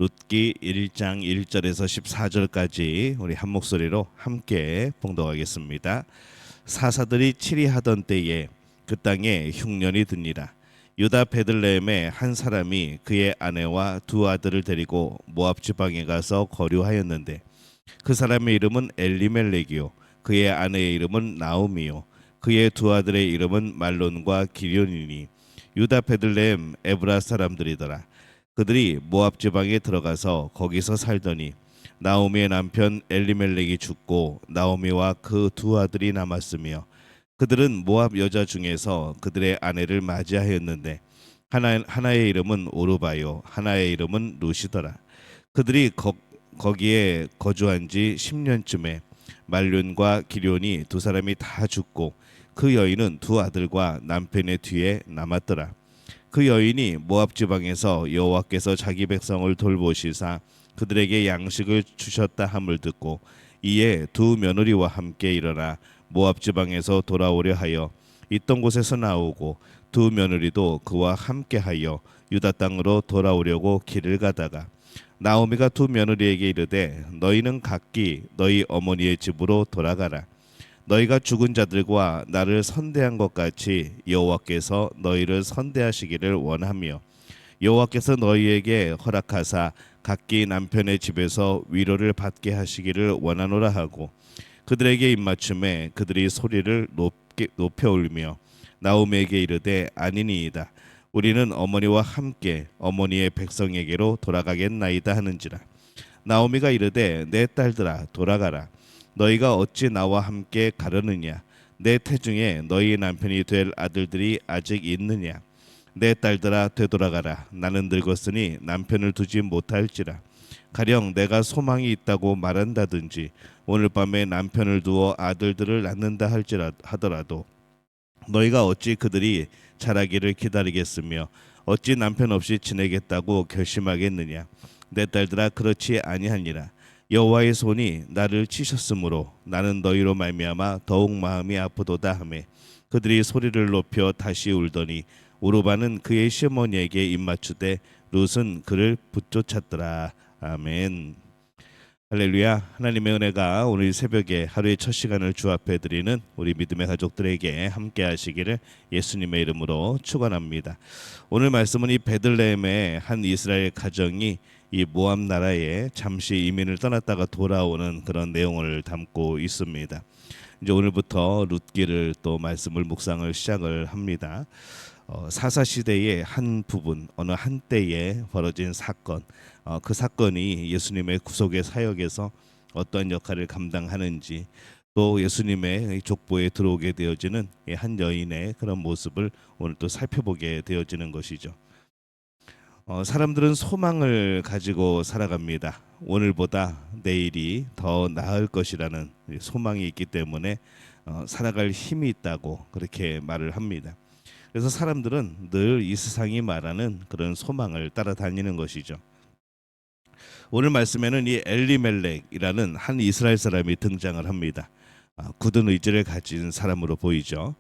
룻기 1장 1절에서 14절까지 우리 한 목소리로 함께 봉독하겠습니다. 사사들이 치리하던 때에 그 땅에 흉년이 드니라. 유다 베들레헴의 한 사람이 그의 아내와 두 아들을 데리고 모압 지방에 가서 거류하였는데 그 사람의 이름은 엘리멜렉이요 그의 아내의 이름은 나오미요 그의 두 아들의 이름은 말론과 기련이니 유다 베들레헴 에브라 사람들이더라. 그들이 모압 지방에 들어가서 거기서 살더니 나오미의 남편 엘리멜렉이 죽고 나오미와 그 두 아들이 남았으며 그들은 모압 여자 중에서 그들의 아내를 맞이하였는데 하나의 이름은 오르바요 하나의 이름은 루시더라. 그들이 거기에 거주한 지 10년쯤에 말륜과 기련이 두 사람이 다 죽고 그 여인은 두 아들과 남편의 뒤에 남았더라. 그 여인이 모압 지방에서 여호와께서 자기 백성을 돌보시사 그들에게 양식을 주셨다 함을 듣고 이에 두 며느리와 함께 일어나 모압 지방에서 돌아오려 하여 있던 곳에서 나오고 두 며느리도 그와 함께하여 유다 땅으로 돌아오려고 길을 가다가 나오미가 두 며느리에게 이르되 너희는 각기 너희 어머니의 집으로 돌아가라. 너희가 죽은 자들과 나를 선대한 것 같이 여호와께서 너희를 선대하시기를 원하며 여호와께서 너희에게 허락하사 각기 남편의 집에서 위로를 받게 하시기를 원하노라 하고 그들에게 입맞춤에 그들이 소리를 높여 울며 나오미에게 이르되 아니니이다. 우리는 어머니와 함께 어머니의 백성에게로 돌아가겠나이다 하는지라. 나오미가 이르되 내 딸들아 돌아가라. 너희가 어찌 나와 함께 가려느냐? 내 태중에 너희 남편이 될 아들들이 아직 있느냐? 내 딸들아 되돌아가라. 나는 늙었으니 남편을 두지 못할지라. 가령 내가 소망이 있다고 말한다든지 오늘 밤에 남편을 두어 아들들을 낳는다 하더라도 너희가 어찌 그들이 자라기를 기다리겠으며 어찌 남편 없이 지내겠다고 결심하겠느냐? 내 딸들아 그렇지 아니하니라. 여호와의 손이 나를 치셨으므로 나는 너희로 말미암아 더욱 마음이 아프도다 하매 그들이 소리를 높여 다시 울더니 오르바는 그의 시어머니에게 입맞추되 룻은 그를 붙쫓았더라. 아멘. 할렐루야. 하나님의 은혜가 오늘 새벽에 하루의 첫 시간을 주 앞에 드리는 우리 믿음의 가족들에게 함께 하시기를 예수님의 이름으로 축원합니다. 오늘 말씀은 이 베들레헴의 한 이스라엘 가정이 이 모압 나라에 잠시 이민을 떠났다가 돌아오는 그런 내용을 담고 있습니다. 이제 오늘부터 룻기를 또 말씀을 묵상을 시작을 합니다. 사사 시대의 한 부분 어느 한때에 벌어진 사건, 그 사건이 예수님의 구속의 사역에서 어떤 역할을 감당하는지 또 예수님의 족보에 들어오게 되어지는 한 여인의 그런 모습을 오늘 또 살펴보게 되어지는 것이죠. 사람들은 소망을 가지고 살아갑니다. 오늘보다 내일이 더 나을 것이라는 소망이 있기 때문에 살아갈 힘이 있다고 그렇게 말을 합니다. 그래서 사람들은 늘 이 세상이 말하는 그런 소망을 따라다니는 것이죠. 오늘 말씀에는 이 엘리멜렉이라는 한 이스라엘 사람이 등장을 합니다. 굳은 의지를 가진 사람으로 보이죠.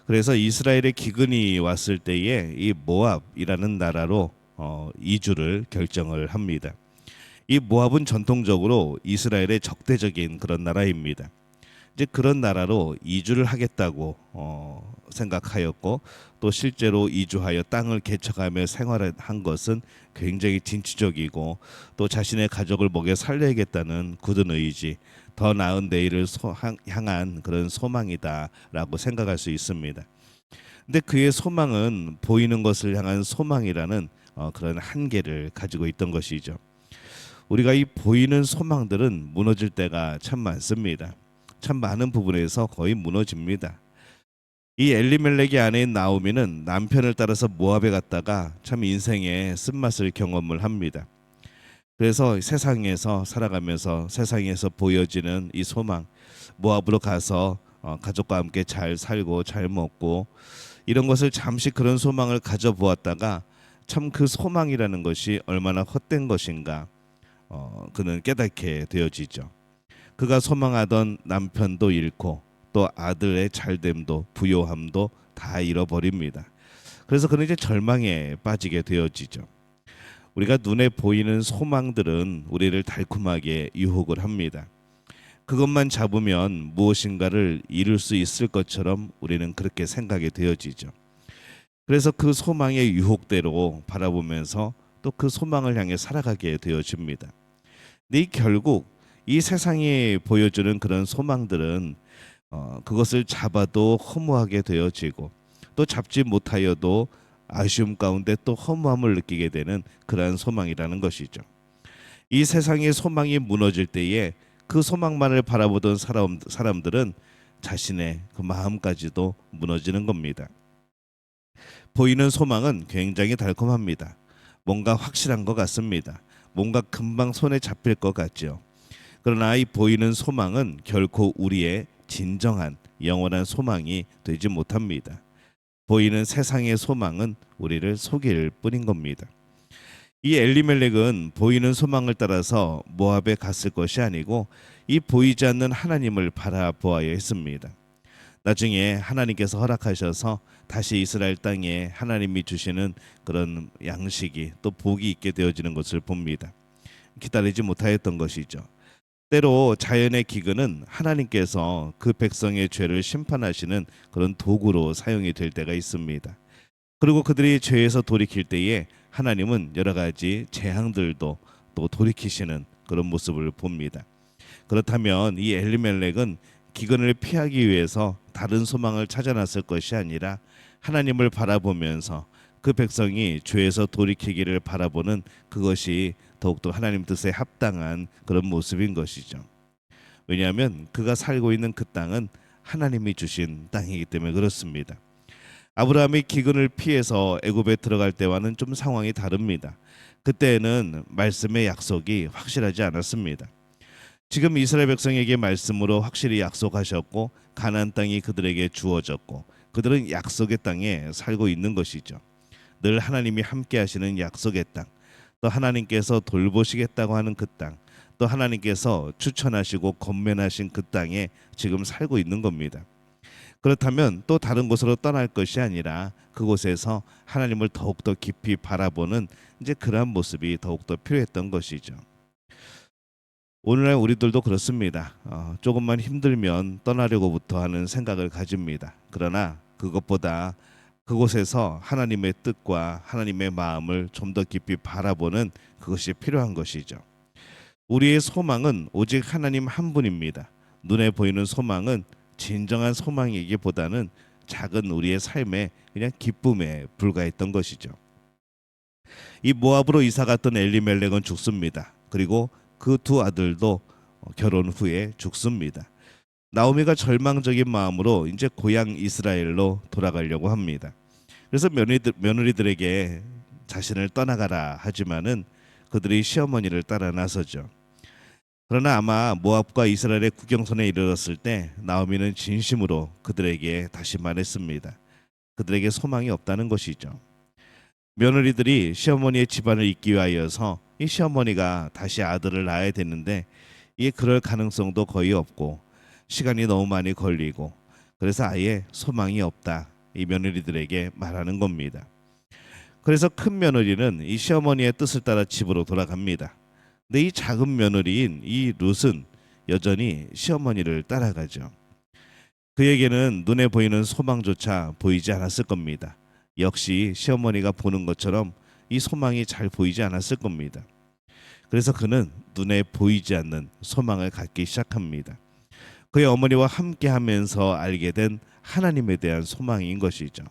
그래서 이스라엘의 기근이 왔을 때에 이 모압이라는 나라로 이주를 결정을 합니다. 이 모압은 전통적으로 이스라엘의 적대적인 그런 나라입니다. 이제 그런 나라로 이주를 하겠다고 생각하였고 또 실제로 이주하여 땅을 개척하며 생활한 것은 굉장히 진취적이고 또 자신의 가족을 먹여 살려야겠다는 굳은 의지, 더 나은 내일을 향한 그런 소망이다라고 생각할 수 있습니다. 근데 그의 소망은 보이는 것을 향한 소망이라는 그런 한계를 가지고 있던 것이죠. 우리가 이 보이는 소망들은 무너질 때가 참 많습니다. 참 많은 부분에서 거의 무너집니다. 이 엘리멜렉의 아내인 나오미는 남편을 따라서 모압에 갔다가 참 인생의 쓴맛을 경험을 합니다. 그래서 세상에서 살아가면서 세상에서 보여지는 이 소망, 모압으로 가서 가족과 함께 잘 살고 잘 먹고 이런 것을 잠시 그런 소망을 가져보았다가 참 그 소망이라는 것이 얼마나 헛된 것인가 그는 깨닫게 되어지죠. 그가 소망하던 남편도 잃고 또 아들의 잘됨도 부요함도 다 잃어버립니다. 그래서 그는 이제 절망에 빠지게 되어지죠. 우리가 눈에 보이는 소망들은 우리를 달콤하게 유혹을 합니다. 그것만 잡으면 무엇인가를 이룰 수 있을 것처럼 우리는 그렇게 생각이 되어지죠. 그래서 그 소망의 유혹대로 바라보면서 또 그 소망을 향해 살아가게 되어집니다. 근데 결국 이 세상이 보여주는 그런 소망들은 그것을 잡아도 허무하게 되어지고 또 잡지 못하여도 아쉬움 가운데 또 허무함을 느끼게 되는 그러한 소망이라는 것이죠. 이 세상의 소망이 무너질 때에 그 소망만을 바라보던 사람들은 자신의 그 마음까지도 무너지는 겁니다. 보이는 소망은 굉장히 달콤합니다. 뭔가 확실한 것 같습니다. 뭔가 금방 손에 잡힐 것 같죠. 그러나 이 보이는 소망은 결코 우리의 진정한 영원한 소망이 되지 못합니다. 보이는 세상의 소망은 우리를 속일 뿐인 겁니다. 이 엘리멜렉은 보이는 소망을 따라서 모압에 갔을 것이 아니고 이 보이지 않는 하나님을 바라보아야 했습니다. 나중에 하나님께서 허락하셔서 다시 이스라엘 땅에 하나님이 주시는 그런 양식이 또 복이 있게 되어지는 것을 봅니다. 기다리지 못하였던 것이죠. 때로 자연의 기근은 하나님께서 그 백성의 죄를 심판하시는 그런 도구로 사용이 될 때가 있습니다. 그리고 그들이 죄에서 돌이킬 때에 하나님은 여러 가지 재앙들도 또 돌이키시는 그런 모습을 봅니다. 그렇다면 이 엘리멜렉은 기근을 피하기 위해서 다른 소망을 찾아놨을 것이 아니라 하나님을 바라보면서 그 백성이 죄에서 돌이키기를 바라보는 그것이 더욱더 하나님 뜻에 합당한 그런 모습인 것이죠. 왜냐하면 그가 살고 있는 그 땅은 하나님이 주신 땅이기 때문에 그렇습니다. 아브라함이 기근을 피해서 애굽에 들어갈 때와는 좀 상황이 다릅니다. 그때는 말씀의 약속이 확실하지 않았습니다. 지금 이스라엘 백성에게 말씀으로 확실히 약속하셨고 가나안 땅이 그들에게 주어졌고 그들은 약속의 땅에 살고 있는 것이죠. 늘 하나님이 함께 하시는 약속의 땅, 또 하나님께서 돌보시겠다고 하는 그 땅, 또 하나님께서 추천하시고 권면하신 그 땅에 지금 살고 있는 겁니다. 그렇다면 또 다른 곳으로 떠날 것이 아니라 그곳에서 하나님을 더욱더 깊이 바라보는 이제 그러한 모습이 더욱더 필요했던 것이죠. 오늘날 우리들도 그렇습니다. 조금만 힘들면 떠나려고부터 하는 생각을 가집니다. 그러나 그것보다 그곳에서 하나님의 뜻과 하나님의 마음을 좀 더 깊이 바라보는 그것이 필요한 것이죠. 우리의 소망은 오직 하나님 한 분입니다. 눈에 보이는 소망은 진정한 소망이기보다는 작은 우리의 삶에 그냥 기쁨에 불과했던 것이죠. 이 모압으로 이사 갔던 엘리멜렉은 죽습니다. 그리고 그 두 아들도 결혼 후에 죽습니다. 나오미가 절망적인 마음으로 이제 고향 이스라엘로 돌아가려고 합니다. 그래서 며느리들에게 자신을 떠나가라 하지만은 그들이 시어머니를 따라 나서죠. 그러나 아마 모압과 이스라엘의 국경선에 이르렀을 때 나오미는 진심으로 그들에게 다시 말했습니다. 그들에게 소망이 없다는 것이죠. 며느리들이 시어머니의 집안을 잇기 위하여서 이 시어머니가 다시 아들을 낳아야 되는데 이게 그럴 가능성도 거의 없고 시간이 너무 많이 걸리고 그래서 아예 소망이 없다 이 며느리들에게 말하는 겁니다. 그래서 큰 며느리는 이 시어머니의 뜻을 따라 집으로 돌아갑니다. 근데 이 작은 며느리인 이 룻은 여전히 시어머니를 따라가죠. 그에게는 눈에 보이는 소망조차 보이지 않았을 겁니다. 역시 시어머니가 보는 것처럼 이 소망이 잘 보이지 않았을 겁니다. 그래서 그는 눈에 보이지 않는 소망을 갖기 시작합니다. 그의 어머니와 함께하면서 알게 된 하나님에 대한 소망인 것이죠.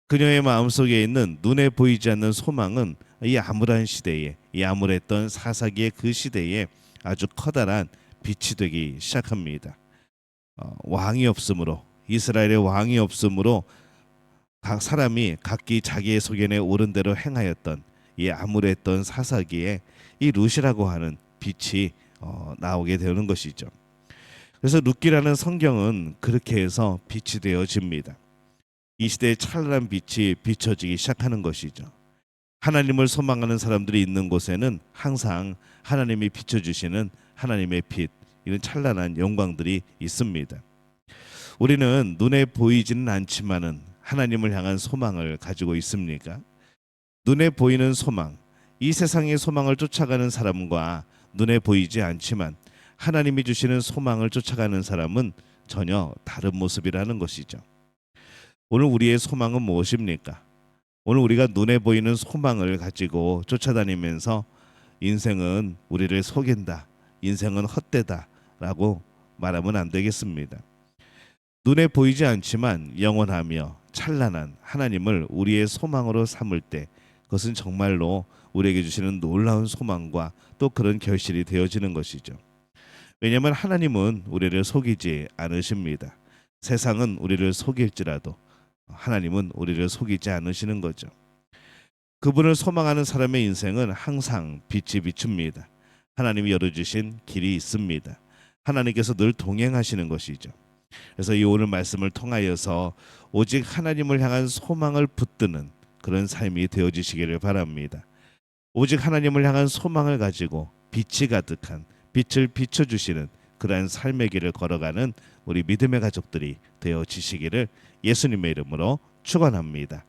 그녀의 마음속에 있는 눈에 보이지 않는 소망은 이 암울한 시대에, 이 암울했던 사사기의 그 시대에 아주 커다란 빛이 되기 시작합니다. 왕이 없으므로, 이스라엘의 왕이 없으므로 각 사람이 각기 자기의 소견에 옳은 대로 행하였던 이 암울했던 사사기에 이 룻이라고 하는 빛이 나오게 되는 것이죠. 그래서 룻기라는 성경은 그렇게 해서 빛이 되어집니다. 이 시대에 찬란한 빛이 비춰지기 시작하는 것이죠. 하나님을 소망하는 사람들이 있는 곳에는 항상 하나님이 비춰주시는 하나님의 빛, 이런 찬란한 영광들이 있습니다. 우리는 눈에 보이지는 않지만은 하나님을 향한 소망을 가지고 있습니까? 눈에 보이는 소망, 이 세상의 소망을 쫓아가는 사람과 눈에 보이지 않지만 하나님이 주시는 소망을 쫓아가는 사람은 전혀 다른 모습이라는 것이죠. 오늘 우리의 소망은 무엇입니까? 오늘 우리가 눈에 보이는 소망을 가지고 쫓아다니면서 인생은 우리를 속인다, 인생은 헛되다라고 말하면 안 되겠습니다. 눈에 보이지 않지만 영원하며 찬란한 하나님을 우리의 소망으로 삼을 때 그것은 정말로 우리에게 주시는 놀라운 소망과 또 그런 결실이 되어지는 것이죠. 왜냐하면 하나님은 우리를 속이지 않으십니다. 세상은 우리를 속일지라도 하나님은 우리를 속이지 않으시는 거죠. 그분을 소망하는 사람의 인생은 항상 빛이 비춥니다. 하나님이 열어주신 길이 있습니다. 하나님께서 늘 동행하시는 것이죠. 그래서 이 오늘 말씀을 통하여서 오직 하나님을 향한 소망을 붙드는 그런 삶이 되어지시기를 바랍니다. 오직 하나님을 향한 소망을 가지고 빛이 가득한 빛을 비춰주시는 그러한 삶의 길을 걸어가는 우리 믿음의 가족들이 되어지시기를 예수님의 이름으로 축원합니다.